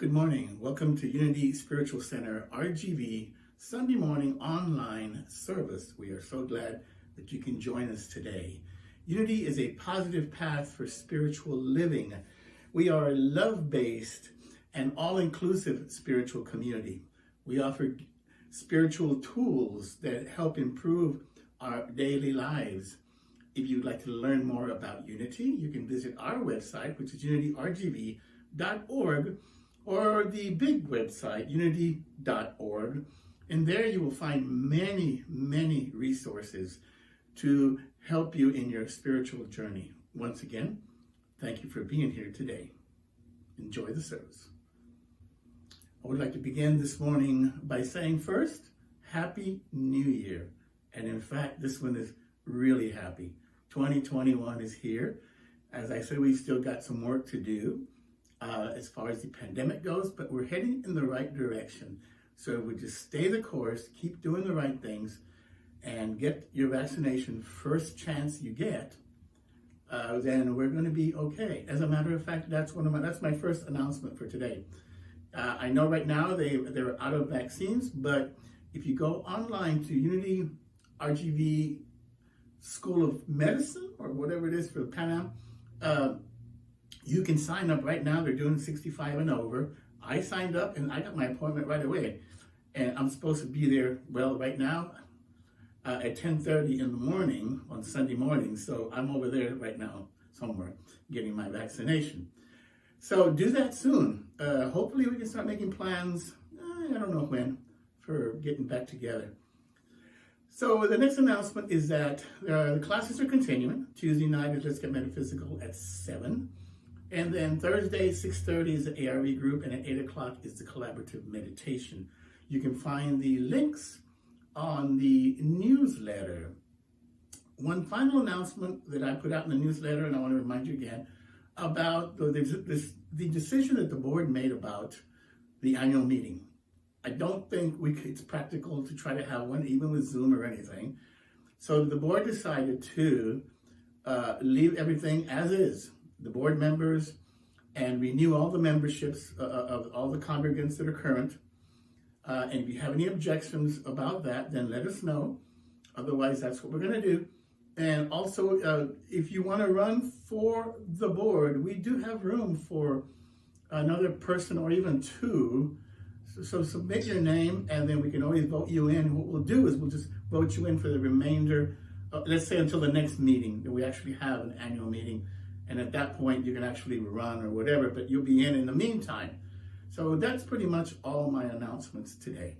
Good morning. Welcome to Unity Spiritual Center, RGV, Sunday morning online service. We are so glad that you can join us today. Unity is a positive path for spiritual living. We are a love-based and all-inclusive spiritual community. We offer spiritual tools that help improve our daily lives. If you'd like to learn more about Unity, you can visit our website, which is unityrgv.org, or the big website, unity.org. And there you will find many, many resources to help you in your spiritual journey. Once again, thank you for being here today. Enjoy the service. I would like to begin this morning by saying first, Happy New Year. And in fact, this one is really happy. 2021 is here. As I said, we still got some work to do as far as the pandemic goes, but we're heading in the right direction. So we just stay the course, keep doing the right things, and get your vaccination first chance you get, then we're going to be okay. As a matter of fact, that's my first announcement for today. I know right now they're out of vaccines, but if you go online to Unity RGV School of Medicine, or whatever it is for Pan Am, you can sign up right now. They're doing 65 and over. I signed up and I got my appointment right away. And I'm supposed to be there, well, right now at 10:30 in the morning on Sunday morning. So I'm over there right now somewhere getting my vaccination. So do that soon. Hopefully we can start making plans, I don't know when, for getting back together. So the next announcement is that the classes are continuing. Tuesday night is Let's Get Metaphysical at 7. And then Thursday, 6:30 is the ARE group, and at 8 o'clock is the collaborative meditation. You can find the links on the newsletter. One final announcement that I put out in the newsletter, and I want to remind you again, about the decision that the board made about the annual meeting. I don't think it's practical to try to have one, even with Zoom or anything. So the board decided to leave everything as is. The board members, and renew all the memberships of all the congregants that are current. And if you have any objections about that, then let us know. Otherwise, that's what we're going to do. And also, if you want to run for the board, we do have room for another person or even two. So submit your name, and then we can always vote you in. What we'll do is we'll just vote you in for the remainder, let's say until the next meeting, that we actually have an annual meeting. And at that point, you can actually run or whatever, but you'll be in the meantime. So that's pretty much all my announcements today.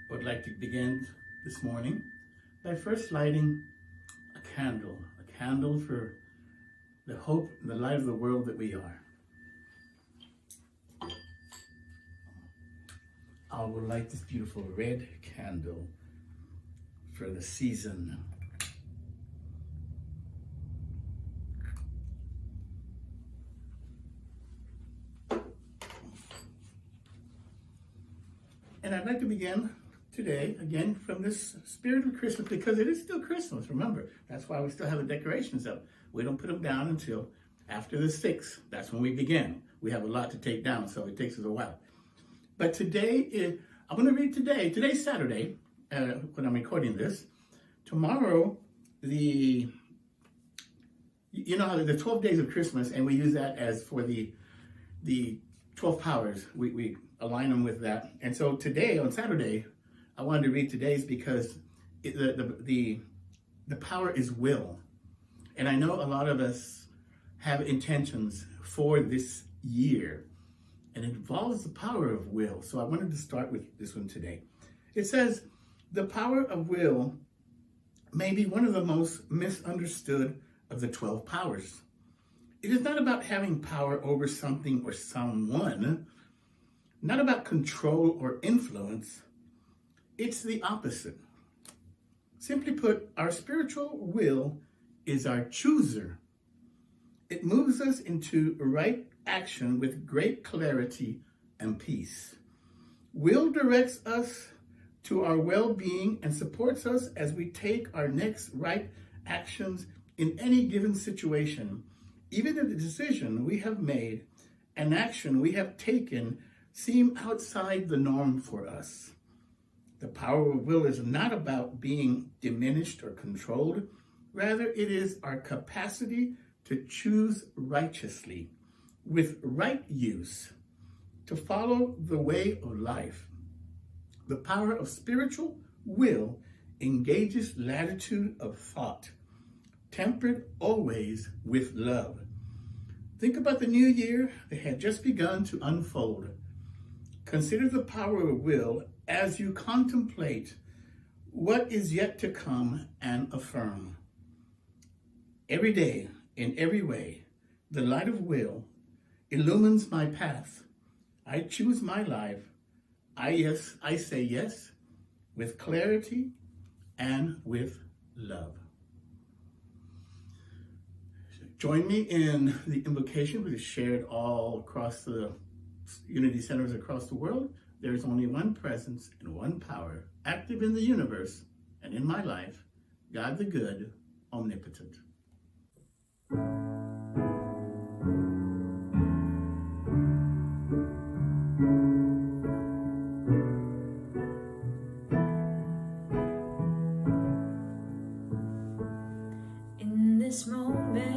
I would like to begin this morning by first lighting a candle for the hope and the light of the world that we are. I will light this beautiful red candle for the season. And I'd like to begin today, again, from this spirit of Christmas, because it is still Christmas, remember. That's why we still have the decorations up. We don't put them down until after the 6th. That's when we begin. We have a lot to take down, so it takes us a while. But today, I'm going to read today. Today's Saturday, when I'm recording this. Tomorrow, the 12 days of Christmas, and we use that as for the 12 powers. We align them with that. And so today, on Saturday, I wanted to read today's because the power is will. And I know a lot of us have intentions for this year, and it involves the power of will. So I wanted to start with this one today. It says, the power of will may be one of the most misunderstood of the 12 powers. It is not about having power over something or someone, not about control or influence. It's the opposite. Simply put, our spiritual will is our chooser. It moves us into right action with great clarity and peace. Will directs us to our well-being and supports us as we take our next right actions in any given situation, even if the decision we have made and action we have taken seem outside the norm for us. The power of will is not about being diminished or controlled. Rather, it is our capacity to choose righteously, with right use, to follow the way of life. The power of spiritual will engages latitude of thought, tempered always with love. Think about the new year that had just begun to unfold. Consider the power of will as you contemplate what is yet to come and affirm. Every day, in every way, the light of will illumines my path. I choose my life. I say yes with clarity and with love. Join me in the invocation, which is shared all across the Unity Centers across the world. There is only one presence and one power, active in the universe and in my life, God the good, omnipotent. In this moment,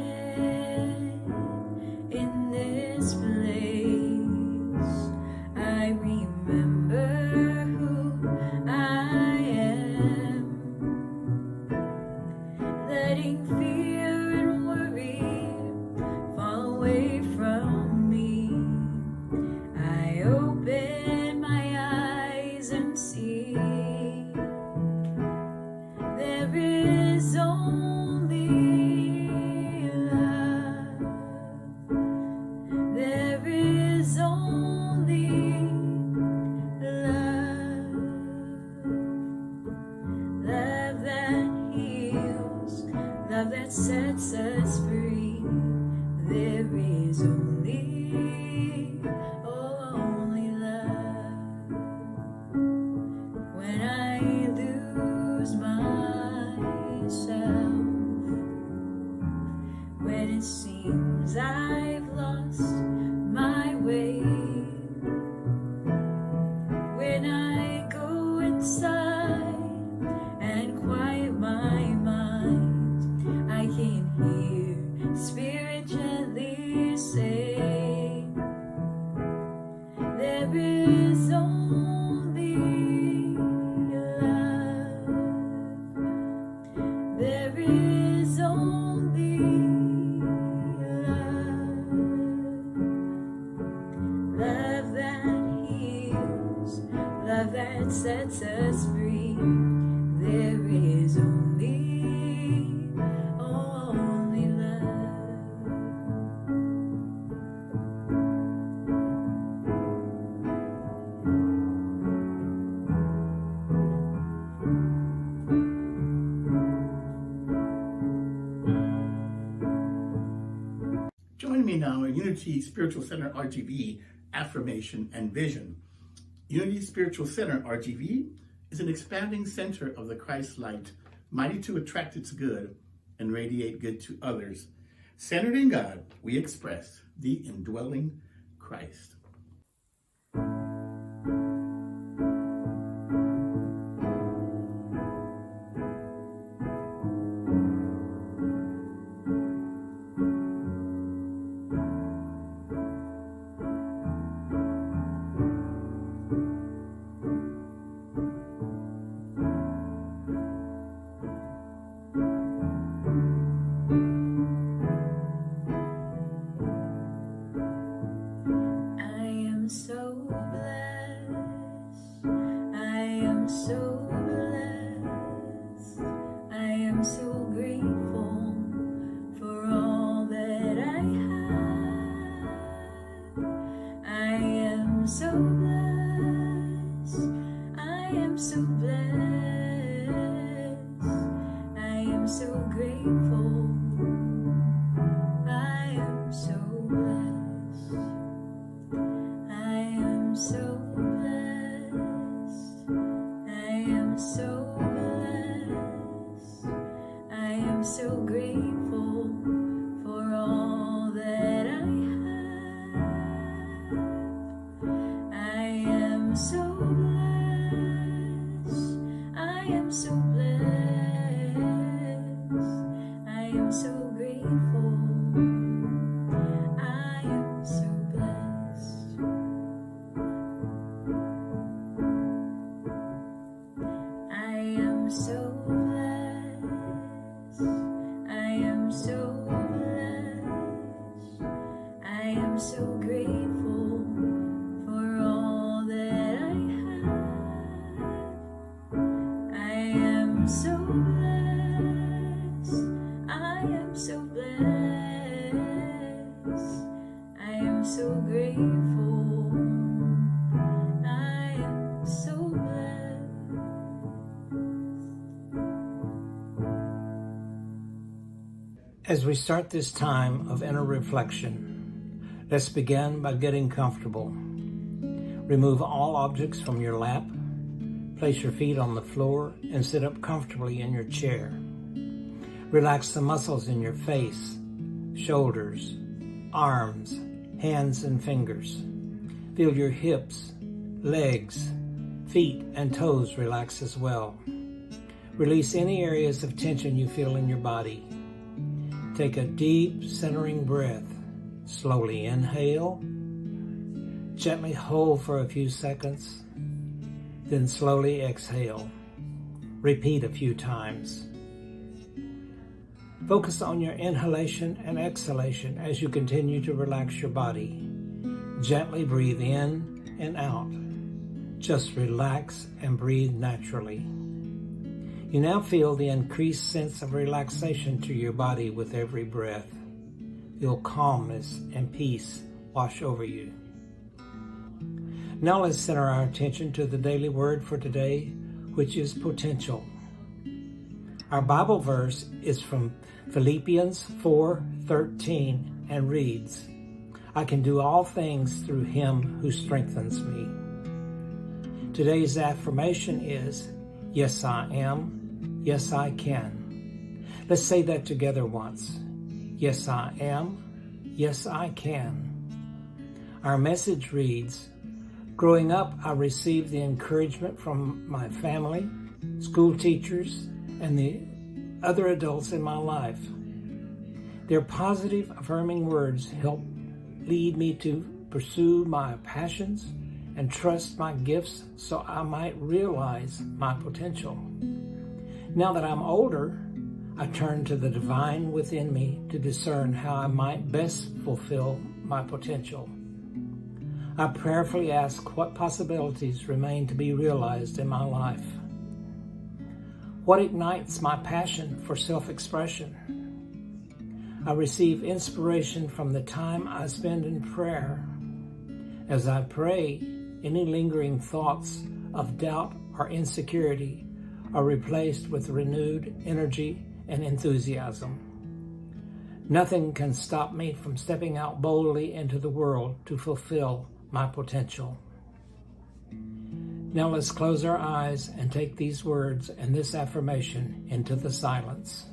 in this place, I remember who I am, letting fear and worry fall away from me. I open my eyes and see there is only love. There is only love. Love that heals, love that sets us free. There is only love. When I lose myself, when it seems I've lost my way, when I go inside and quiet my mind, I can hear Spirit gently say, there is only love. There is only love. Love that heals, love that sets us free. There is only love. Join me now in Unity Spiritual Center RGV Affirmation and Vision. Unity Spiritual Center RGV is an expanding center of the Christ light, mighty to attract its good and radiate good to others. Centered in God, we express the indwelling Christ. So grateful for all that I have. I am so blessed. I am so blessed. I am so grateful. I am so blessed. I am so blessed. I am so blessed. I am so grateful. so blessed. I am so grateful. I am so blessed. I am so blessed. I am so blessed. I am so grateful for all that I have. I am so blessed. I am so blessed. I am so grateful. I am so blessed. As we start this time of inner reflection, let's begin by getting comfortable. Remove all objects from your lap. Place your feet on the floor and sit up comfortably in your chair. Relax the muscles in your face, shoulders, arms, hands and fingers. Feel your hips, legs, feet and toes relax as well. Release any areas of tension you feel in your body. Take a deep centering breath. Slowly inhale. Gently hold for a few seconds. Then slowly exhale. Repeat a few times. Focus on your inhalation and exhalation as you continue to relax your body. Gently breathe in and out. Just relax and breathe naturally. You now feel the increased sense of relaxation to your body with every breath. Feel calmness and peace wash over you. Now let's center our attention to the daily word for today, which is potential. Our Bible verse is from Philippians 4:13 and reads, I can do all things through him who strengthens me. Today's affirmation is, yes I am, yes I can. Let's say that together once. Yes I am, yes I can. Our message reads, growing up, I received the encouragement from my family, school teachers, and the other adults in my life. Their positive, affirming words helped lead me to pursue my passions and trust my gifts so I might realize my potential. Now that I'm older, I turn to the divine within me to discern how I might best fulfill my potential. I prayerfully ask what possibilities remain to be realized in my life. What ignites my passion for self-expression? I receive inspiration from the time I spend in prayer. As I pray, any lingering thoughts of doubt or insecurity are replaced with renewed energy and enthusiasm. Nothing can stop me from stepping out boldly into the world to fulfill my potential. Now let's close our eyes and take these words and this affirmation into the silence.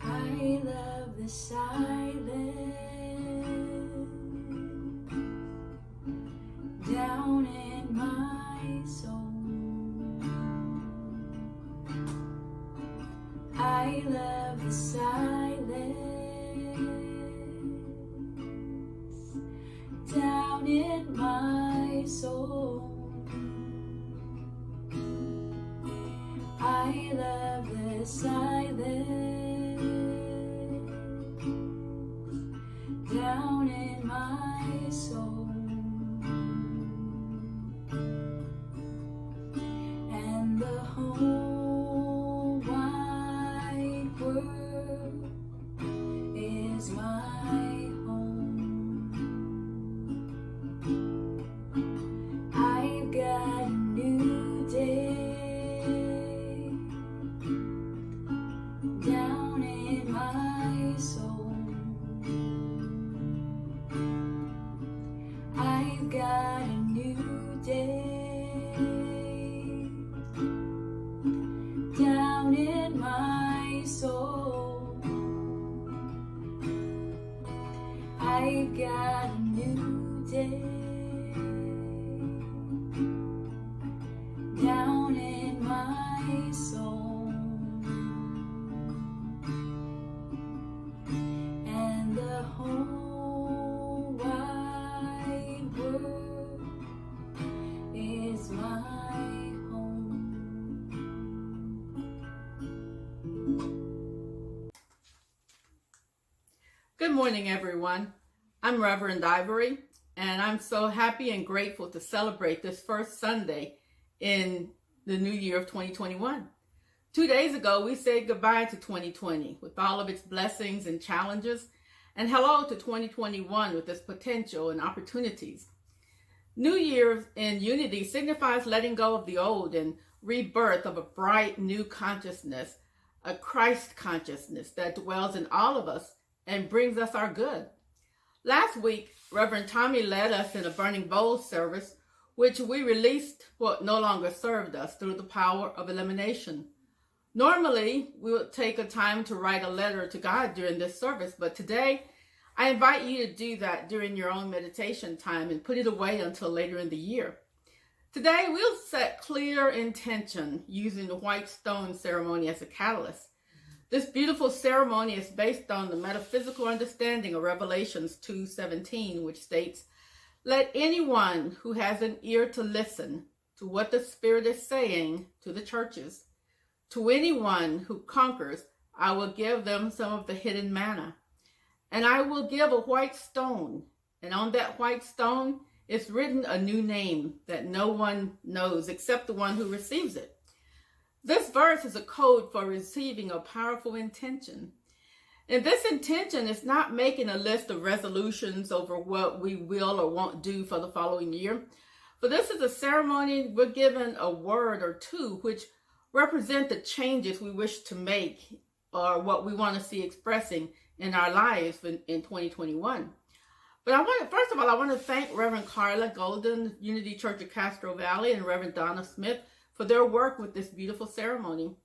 I love the silence down in my soul. I love the silence down in my soul. I love the silence down in my soul. And the whole wide world is my home. I've got a new day down I've got a new day down in my soul, and the whole wide world is my home. Good morning, everyone. I'm Reverend Ivery, and I'm so happy and grateful to celebrate this first Sunday in the new year of 2021. 2 days ago, we said goodbye to 2020 with all of its blessings and challenges, and hello to 2021 with its potential and opportunities. New Year in unity signifies letting go of the old and rebirth of a bright new consciousness, a Christ consciousness that dwells in all of us and brings us our good. Last week, Reverend Tommy led us in a burning bowl service, which we released what no longer served us through the power of elimination. Normally, we would take a time to write a letter to God during this service, but today, I invite you to do that during your own meditation time and put it away until later in the year. Today, we'll set clear intention using the white stone ceremony as a catalyst. This beautiful ceremony is based on the metaphysical understanding of Revelations 2:17, which states, "Let anyone who has an ear to listen to what the Spirit is saying to the churches. To anyone who conquers, I will give them some of the hidden manna. And I will give a white stone, and on that white stone is written a new name that no one knows except the one who receives it." This verse is a code for receiving a powerful intention. And this intention is not making a list of resolutions over what we will or won't do for the following year. For this is a ceremony, we're given a word or two which represent the changes we wish to make or what we want to see expressing in our lives in 2021. But first of all, I want to thank Reverend Carla Golden, Unity Church of Castro Valley, and Reverend Donna Smith for their work with this beautiful ceremony.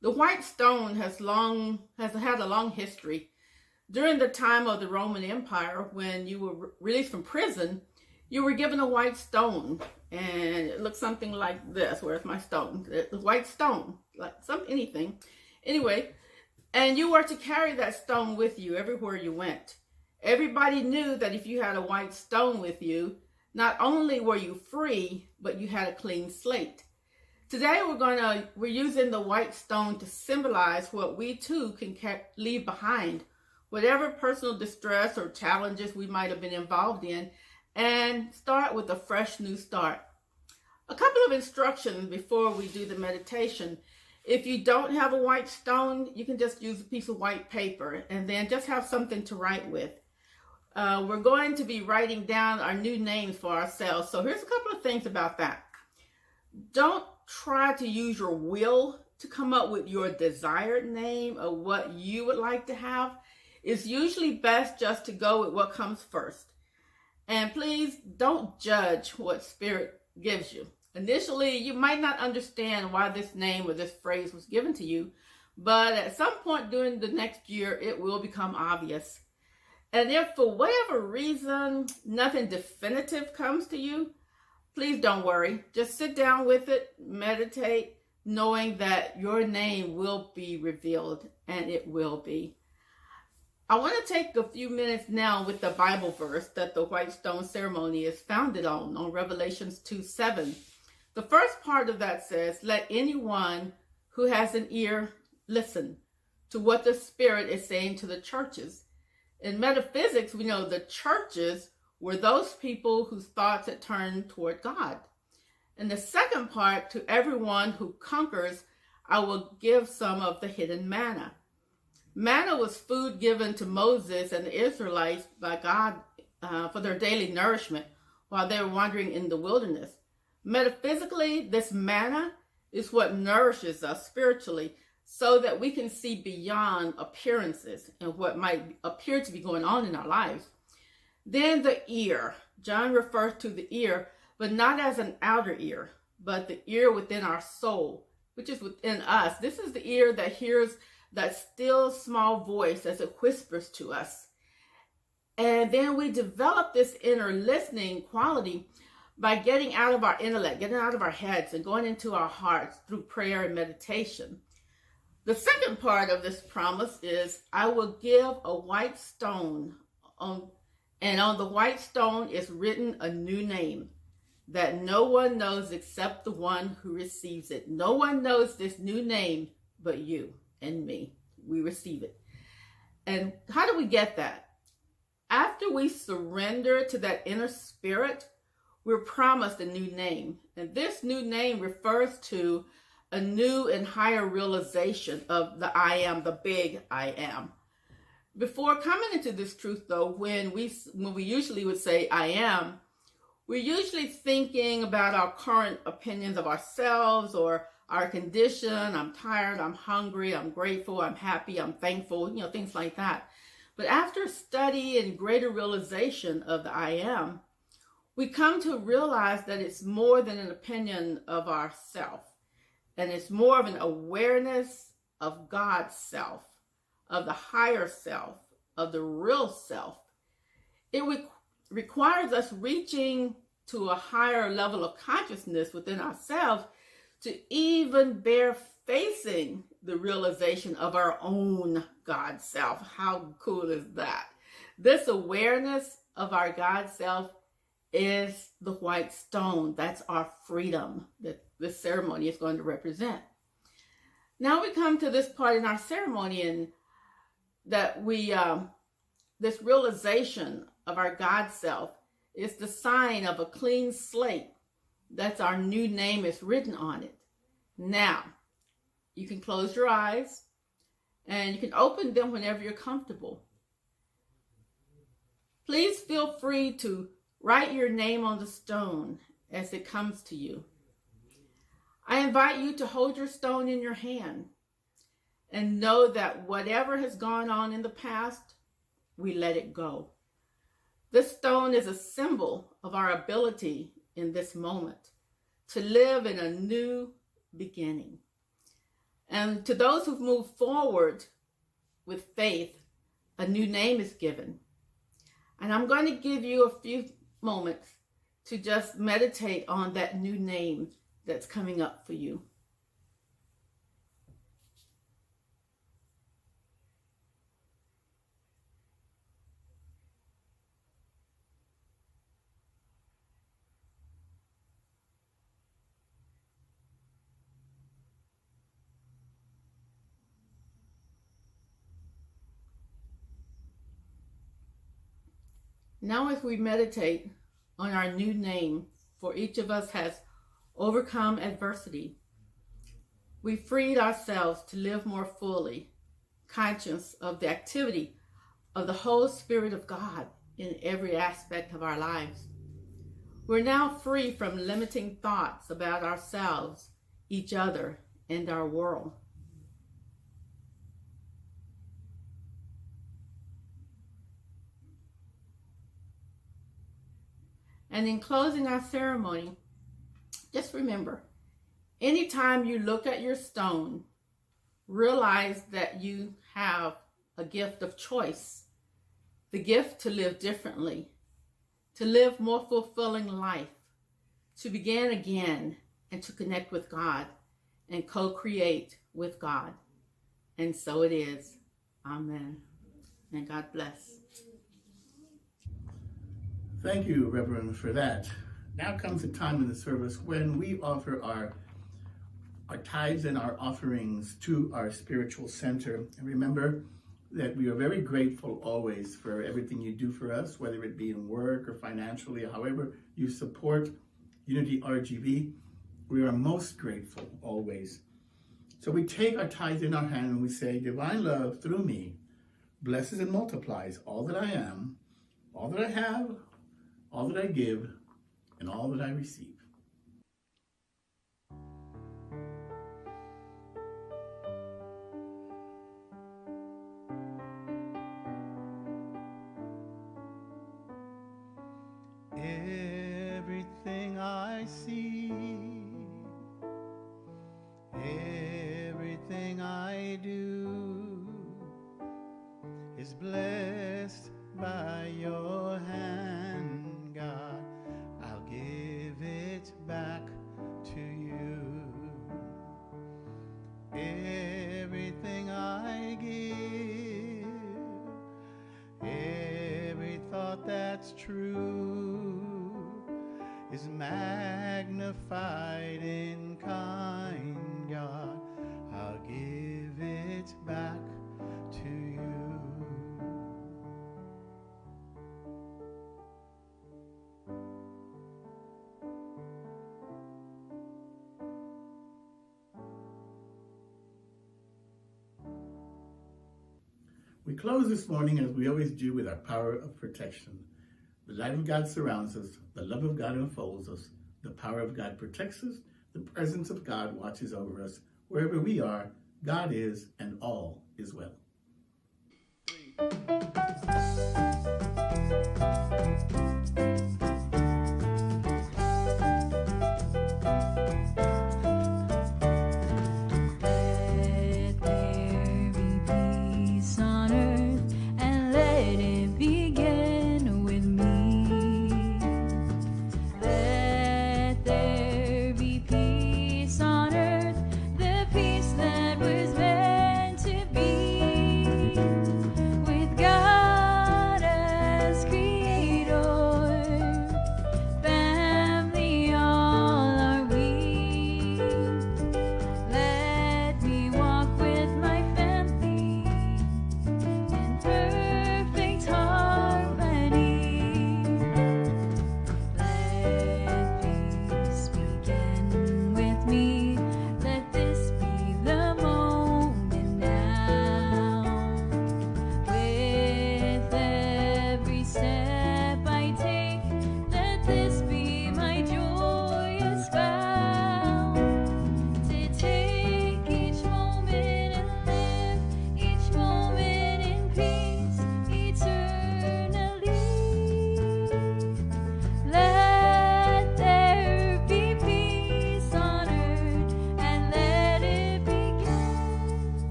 The white stone has had a long history. During the time of the Roman Empire, when you were released from prison, you were given a white stone, and it looked something like this. Where's my stone? The white stone, like anything. Anyway, and you were to carry that stone with you everywhere you went. Everybody knew that if you had a white stone with you, not only were you free, but you had a clean slate. Today we're using the white stone to symbolize what we too can leave behind, whatever personal distress or challenges we might have been involved in, and start with a fresh new start. A couple of instructions before we do the meditation. If you don't have a white stone, you can just use a piece of white paper and then just have something to write with. We're going to be writing down our new names for ourselves. So here's a couple of things about that. Don't try to use your will to come up with your desired name or what you would like to have. It's usually best just to go with what comes first. And please don't judge what Spirit gives you. Initially, you might not understand why this name or this phrase was given to you, but at some point during the next year, it will become obvious. And if for whatever reason, nothing definitive comes to you, please don't worry. Just sit down with it, meditate, knowing that your name will be revealed, and it will be. I want to take a few minutes now with the Bible verse that the white stone ceremony is founded on Revelations 2:7. The first part of that says, "Let anyone who has an ear listen to what the Spirit is saying to the churches." In metaphysics, we know the churches were those people whose thoughts had turned toward God. And the second part, "To everyone who conquers, I will give some of the hidden manna." Manna was food given to Moses and the Israelites by God for their daily nourishment while they were wandering in the wilderness. Metaphysically, this manna is what nourishes us spiritually so that we can see beyond appearances and what might appear to be going on in our lives. Then the ear. John refers to the ear, but not as an outer ear, but the ear within our soul, which is within us. This is the ear that hears that still small voice as it whispers to us. And then we develop this inner listening quality by getting out of our intellect, getting out of our heads, and going into our hearts through prayer and meditation. The second part of this promise is, I will give a white stone, and on the white stone is written a new name that no one knows except the one who receives it. No one knows this new name but you and me. We receive it. And how do we get that? After we surrender to that inner spirit, we're promised a new name. And this new name refers to a new and higher realization of the I am, the big I am. Before coming into this truth, though, when we usually would say I am, we're usually thinking about our current opinions of ourselves or our condition. I'm tired, I'm hungry, I'm grateful, I'm happy, I'm thankful, things like that. But after study and greater realization of the I am, we come to realize that it's more than an opinion of ourself, and it's more of an awareness of God's self, of the higher self, of the real self. It requires us reaching to a higher level of consciousness within ourselves to even bear facing the realization of our own God self. How cool is that? This awareness of our God self is the white stone. That's our freedom that this ceremony is going to represent. Now we come to this part in our ceremony, and that this realization of our God self is the sign of a clean slate. That's our new name is written on it. Now, you can close your eyes and you can open them whenever you're comfortable. Please feel free to write your name on the stone as it comes to you. I invite you to hold your stone in your hand and know that whatever has gone on in the past, we let it go. This stone is a symbol of our ability in this moment to live in a new beginning. And to those who've moved forward with faith, a new name is given. And I'm going to give you a few moments to just meditate on that new name that's coming up for you. Now, as we meditate on our new name, for each of us has overcome adversity, we freed ourselves to live more fully, conscious of the activity of the whole Spirit of God in every aspect of our lives. We're now free from limiting thoughts about ourselves, each other, and our world. And in closing our ceremony, just remember, anytime you look at your stone, realize that you have a gift of choice, the gift to live differently, to live more fulfilling life, to begin again, and to connect with God and co-create with God. And so it is. Amen. And God bless. Thank you, Reverend, for that. Now comes the time in the service when we offer our tithes and our offerings to our spiritual center. And remember that we are very grateful always for everything you do for us, whether it be in work or financially, or however you support Unity RGV. We are most grateful always. So we take our tithes in our hand and we say, divine love through me blesses and multiplies all that I am, all that I have, all that I give, and all that I receive. Everything I see, everything I do is blessed by your hand, God, I'll give it back to you. Everything I give, every thought that's true, is magnified in kind, God, I'll give it back to you. We close this morning as we always do with our power of protection. The light of God surrounds us, the love of God enfolds us, the power of God protects us, the presence of God watches over us. Wherever we are, God is, and all is well. 3